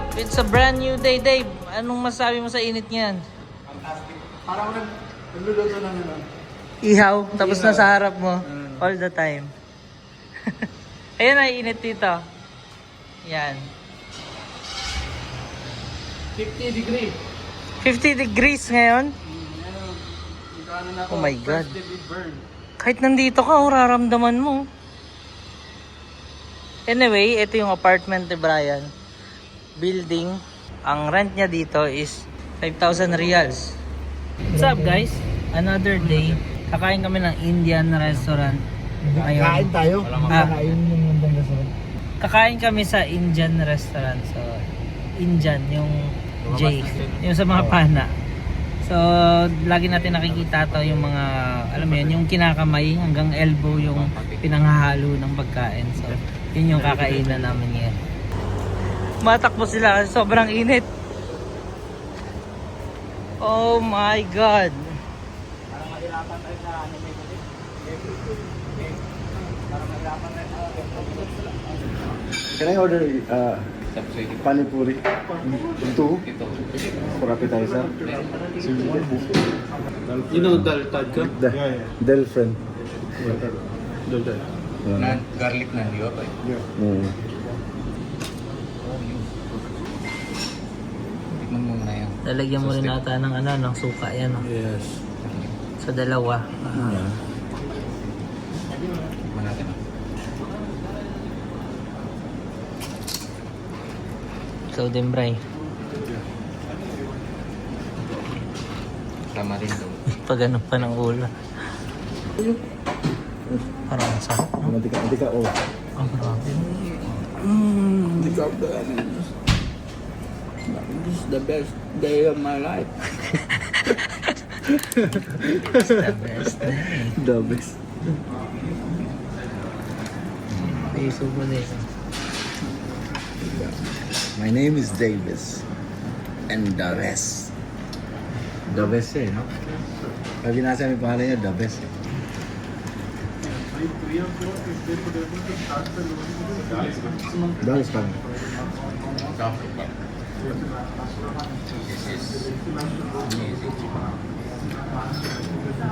up? It's a brand new day, Dave. Anong masabi mo sa init niyan? Fantastic. Parang nagluluto ng ano. Ihaw, tapos nasa harap mo all the time. Ayan na, init dito. Yan. 50 degree. 50 degrees ngayon. Oh my God. Kahit nandito ka, raramdaman mo. Anyway, ito yung apartment ni Brian. Building. Ang rent niya dito is 5,000 reals. What's up guys? Another day. Kakain kami ng Indian restaurant. Kain tayo. Kakain yung Indian restaurant. Kakain kami sa Indian restaurant. So, Indian, yung J. Yung sa mga pana. So, lagi natin nakikita to yung mga, alam mo yun, yung kinakamay hanggang elbow yung pinanghahalo ng pagkain. So, yun yung kakainan namin ngayon. Matakbo sila kasi sobrang init. Oh my God! Parang mahirapan tayo na ano may kulit. Parang mahirapan tayo na Can I order panipuri? Two? For appetizer? You know dal tadka? Del friend. Dal. Garlic na di ba? Tikman mo muna yan. Lalagyan mo rin ata ng ano, ng suka yan. No? Yes. Sa dalawa. Tikman natin. So, Dembray. Tama rin daw. Pag ano pa ng ulo. Parang ang sarap, no? Antika, oh. Ang grabe. This is the best day of my life. It's the best day. The best. Piso po dito. My name is Davis. And the best. The best eh, no? Pag binasa yung pangalan niya, the best eh. The best pa. This is amazing.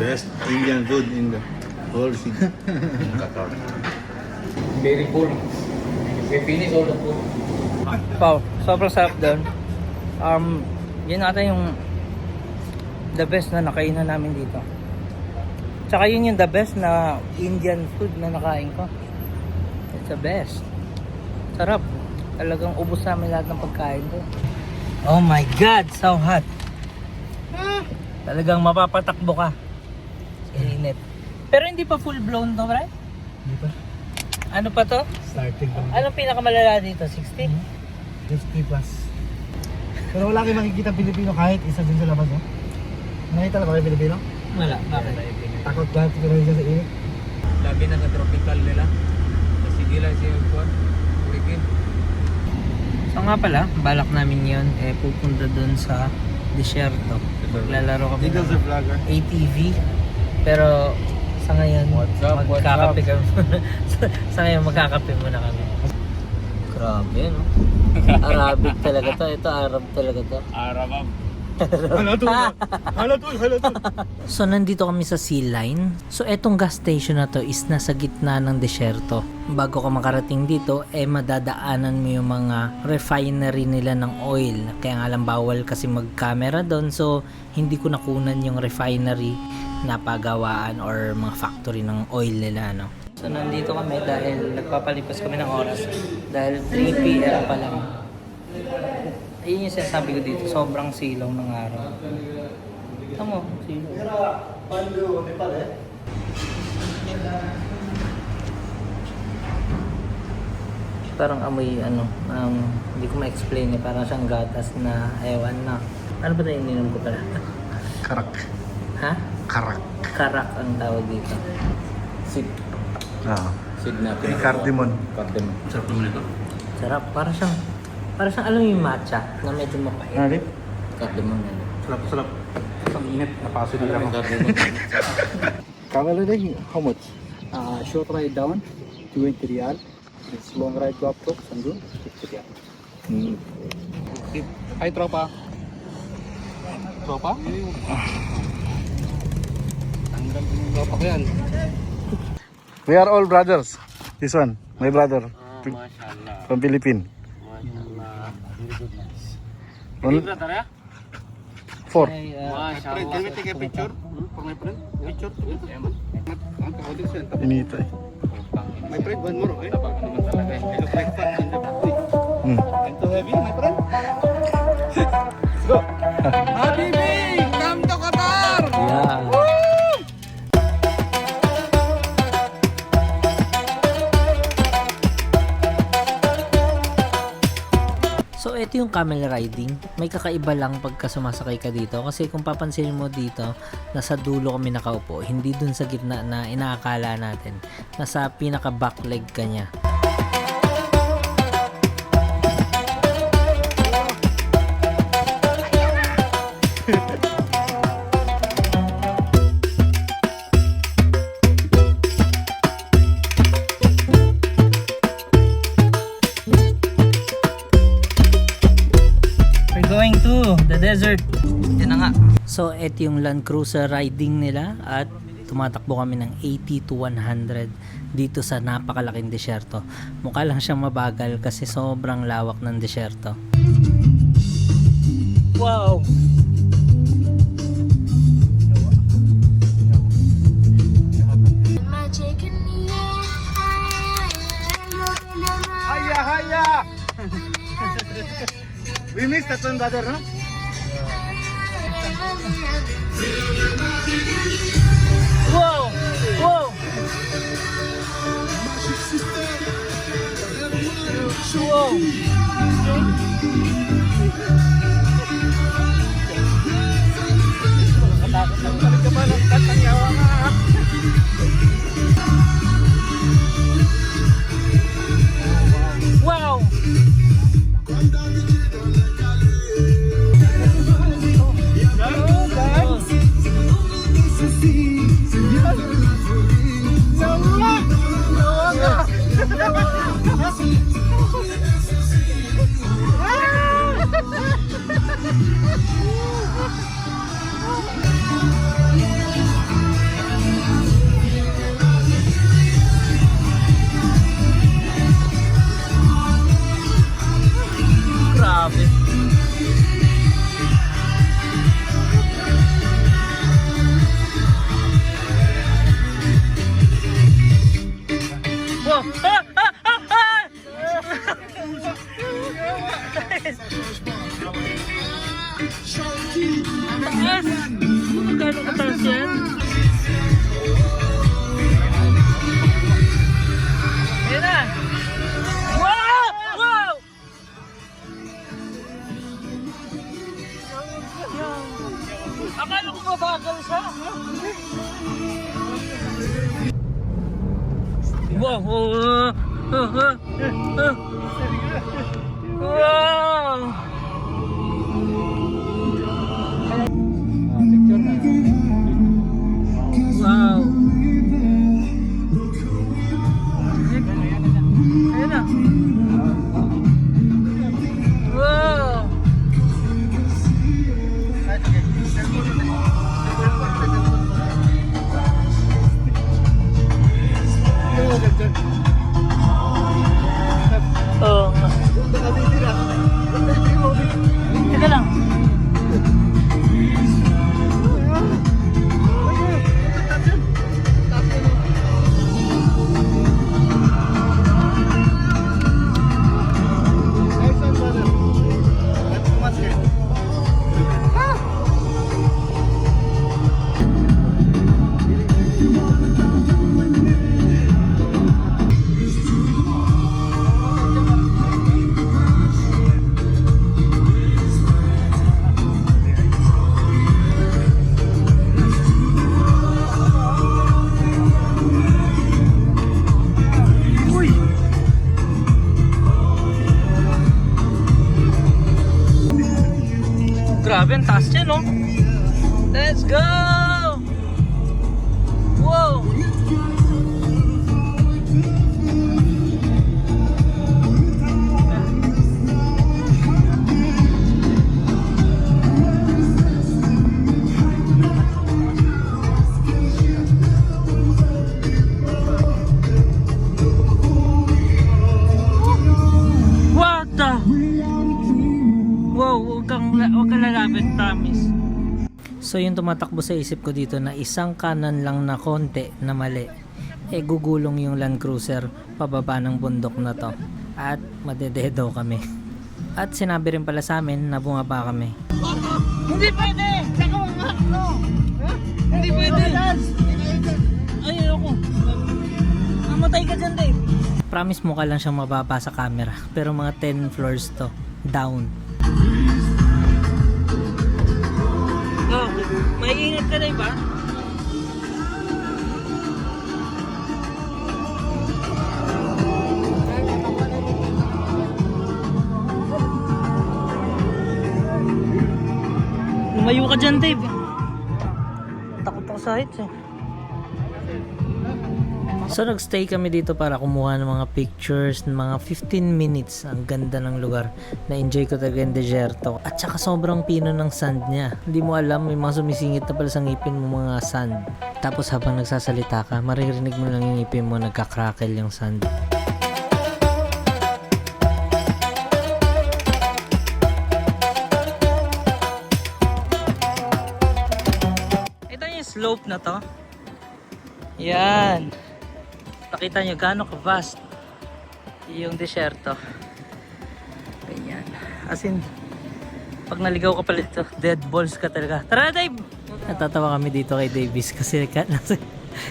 Best Indian food in the whole city. Qatar. Very full. We finish all the food. Wow, sobrang sarap doon. Yun ata yung the best na nakainan namin dito. Tsaka yun yung the best na Indian food na nakain ko. It's the best. Sarap. Talagang ubos namin lahat ng pagkain ko. Oh my God, so hot. Talagang mapapatakbo ka. Sa init. Pero hindi pa full blown to, right? Hindi pa. Ano pa to? Starting pa. Anong pinakamalala dito? 60? 50 plus. Pero wala kayong makikita Pilipino kahit isa din sa labas, no? Nakita na ba kayo Pilipino? Wala. Bakit? Takot lahat ko rin siya sa init. Labi na ka-tropical nila. Sige lang siya yung kuwan. Hurricane. So nga pala, balak namin yun, pupunta dun sa desierto. Maglalaro kami ng vlogger. ATV. Pero sa ngayon, magkakape kami. Sa ngayon, magkakape muna kami. Grabe, no? Arabic talaga to. Ito, Arab talaga to. Arabam. Halatol. So, nandito kami sa Sea Line. So, etong gas station na to is nasa gitna ng desyerto. Bago ka makarating dito, madadaanan mo yung mga refinery nila ng oil. Kaya nga lang bawal kasi mag-camera doon. So, hindi ko nakunan yung refinery na pagawaan or mga factory ng oil nila, no? So, nandito kami dahil nagpapalipas kami ng oras. Dahil 3 PM pa lang. Ayun yung sinasabi ko dito, sobrang silaw ng araw. Tama, silaw. Parang amoy hindi ko ma-explain eh, parang siyang gatas na ewan na. Ano ba na ininom ko pala? Karak. Ha? Karak. Karak ang tawag dito. Sid. Ah. Sid natin. Cardamom. Cardamom. Sarap naman ito. Sarap, parang siyang alam mo yung matcha na medyo mapait. Alip? Cardamom yan. Sarap. Ang init. Napaso din ako. Cardamom. Kamala day, how much? Short ride down, 20 real. It's long ride go up to Sandur, 50 real. Hi, tropa. Tropa? Tropa ko yan. We are all brothers. This one, my brother. Mashallah. From Philippines. Mashallah. Only Brother, ya? 4. Mashallah. Can we take a picture for my friend? Picture? Inita eh. My friend, one more. Eh? Tabak naman talaga. I look like fat in the body. Hmm. I'm too heavy, my friend. Let's go. Habibi, come to Qatar! Yeah. So ito yung camel riding. May kakaiba lang pagka sumasakay ka dito kasi kung papansin mo dito, nasa dulo kami nakaupo, hindi dun sa gitna na inaakala natin. Nasa pinaka back leg ka niya. We're going to the desert. Yan na nga. So ito yung Land Cruiser riding nila at tumatakbo kami ng 80 to 100 dito sa napakalaking desyerto. Mukha lang siyang mabagal kasi sobrang lawak ng desyerto. Wow! Haya, haya! We missed that one, brother, no? Wow! Wow! Wow! Wow! Grabe. Wow! Taas! Magkano kataas yan? Ayan na! Wow! Wow! Akala ko mabagal siya. Wow! Wow! Wow! Ayan na. Wow! Oo nga. Teka lang. Nice one, brother. That's too much here. Grabe, ang taas niya, no? Let's go! Wow! So yung tumatakbo sa isip ko dito na isang kanan lang na konti na mali, gugulong yung Land Cruiser pababa ng bundok na to at madededo kami. At sinabi rin pala sa amin na bumaba kami. Hindi pwede! Hindi pwede! Ay, ayoko. Mamatay ka dyan, Dave. Promise mukha lang siyang mababa sa camera, pero mga 10 floors to down. Oh, may ingat ka, Dave, ba? Lumayo ka dyan, Dave. Takot ako sa heights eh. So nagstay kami dito para kumuha ng mga pictures, ng mga 15 minutes. Ang ganda ng lugar. Na-enjoy ko talaga yung deserto. At saka sobrang pino ng sand niya. Hindi mo alam, may mga sumisingit na pala sa ngipin mo mga sand. Tapos habang nagsasalita ka, maririnig mo lang yung ngipin mo nagka-crackle yung sand. Ito yung slope na to. Yan. Nakita nyo gaano ka-vast yung desyerto. Ganyan. As in, pag naligaw ka pala dito, dead balls ka talaga. Tara na, Dave! Natatawa kami dito kay Davis kasi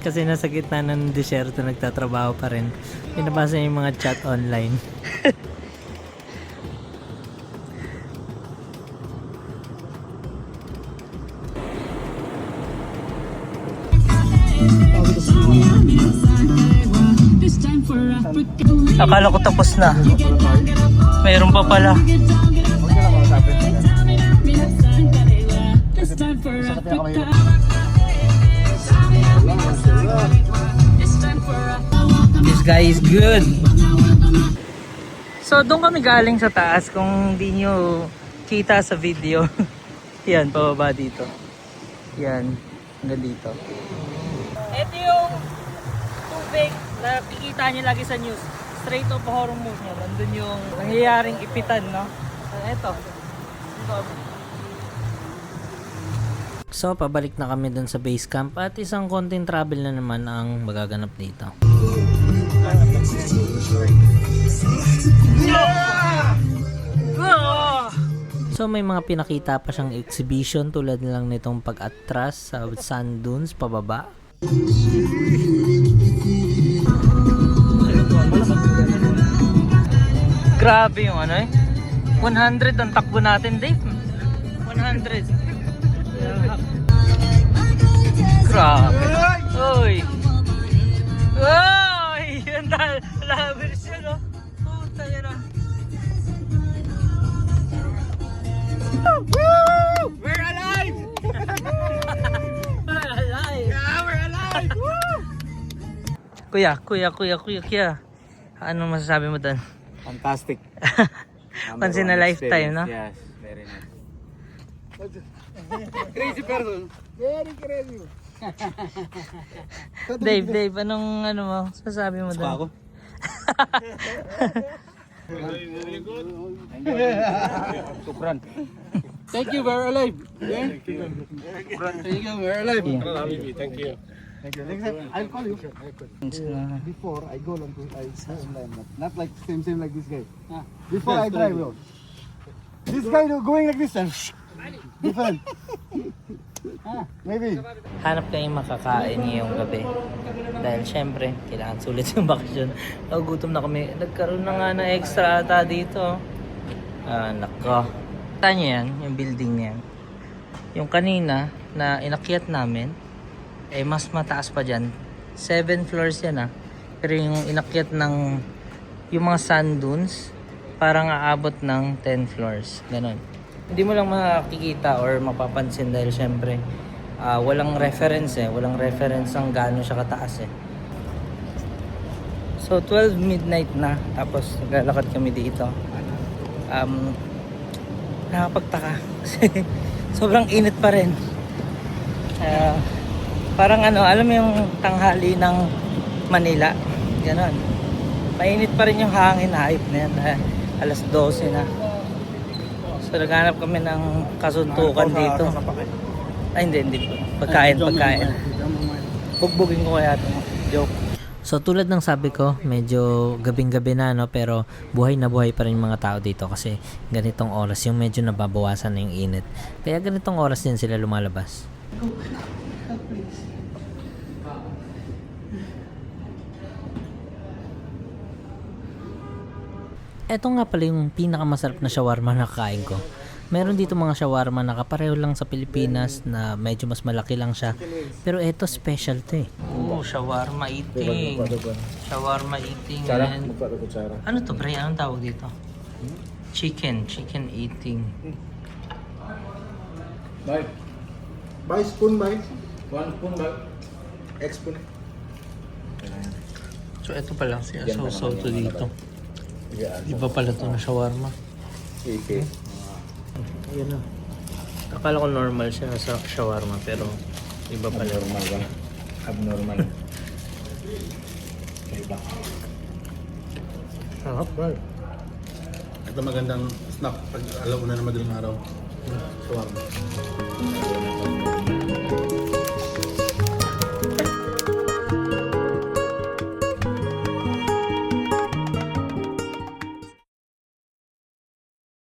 kasi nasa gitna ng desyerto nagtatrabaho pa rin. Pinabasa niya yung mga chat online. Akala ko tapos na. Mayroon pa pala. This guy is good. So doon kami galing sa taas kung hindi nyo kita sa video. Yan, pababa dito. Yan, hanggang dito. Ito yung tubig na nakikita nyo lagi sa news. Straight of Hormuz nyo. Nandun yung nangyayaring ipitan, no? Ito. So pabalik na kami dun sa base camp at isang konting travel na naman ang magaganap dito. So may mga pinakita pa siyang exhibition tulad lang nitong pag-atras sa sand dunes pababa. Grabe yung ano eh. 100 ang takbo natin, Dave. 100. Grabe. Uy. Uy! Yan dahil lovers yun, no? Puta yun, no? Woo! We're alive! We're alive! Yeah, we're alive! Woo! Kuya. Ano masasabi mo doon? Fantastic. Once in a lifetime, no? Yes, very nice. Crazy person. Very crazy. Dave, anong ano mo? Masasabi mo doon? Ako? Sukran. Thank you, we're alive. Thank you, we're alive. Thank you. Next time, I'll call you. Before I go long to I online, not like same like this guy. Before I drive, bro. This guy going like this and different. Maybe. Hanap kayong makakain ngayong gabi. Dahil syempre, kailangan sulit yung bakasyon. Nagugutom na kami. Nagkaroon na nga na extra ata dito. Nako. Kita nyo yan, yung building na yan. Yung kanina na inakyat namin, mas mataas pa dyan. 7 floors yan Pero yung inakyat ng yung mga sand dunes, parang aabot ng 10 floors. Ganon. Hindi mo lang makikita or mapapansin dahil syempre walang reference walang reference ang gaano siya kataas So 12 midnight na tapos naglalakad kami dito. Nakapagtaka kasi sobrang init pa rin. Parang alam mo yung tanghali ng Manila, ganon. Mainit pa rin yung hangin, hype na yan. Alas 12 na. So naghanap kami ng kasuntukan dito. Ay, hindi po. Pagkain. Bugbugin ko kaya ito. Joke. So tulad ng sabi ko, medyo gabing-gabi na no, pero buhay na buhay pa rin yung mga tao dito kasi ganitong oras yung medyo nababawasan na yung init. Kaya ganitong oras din sila lumalabas. Eto nga pala yung pinakamasarap na shawarma na kakain ko. Meron dito mga shawarma na kapareho lang sa Pilipinas na medyo mas malaki lang siya. Pero eto special to eh. Oh, shawarma eating. Shawarma eating. And... Ano to, Bray? Anong tawag dito? Chicken eating. Bye. Bye, spoon, bye. One spoon, bye. X spoon. So, ito pa lang siya. So to dito. Iba pala to na shawarma. Okay. Ayan na. Akala ko normal siya sa shawarma pero iba pala. Abnormal ba? Abnormal. Iba. Sarap. Ito magandang snack pag alauna na madaling araw. Shawarma.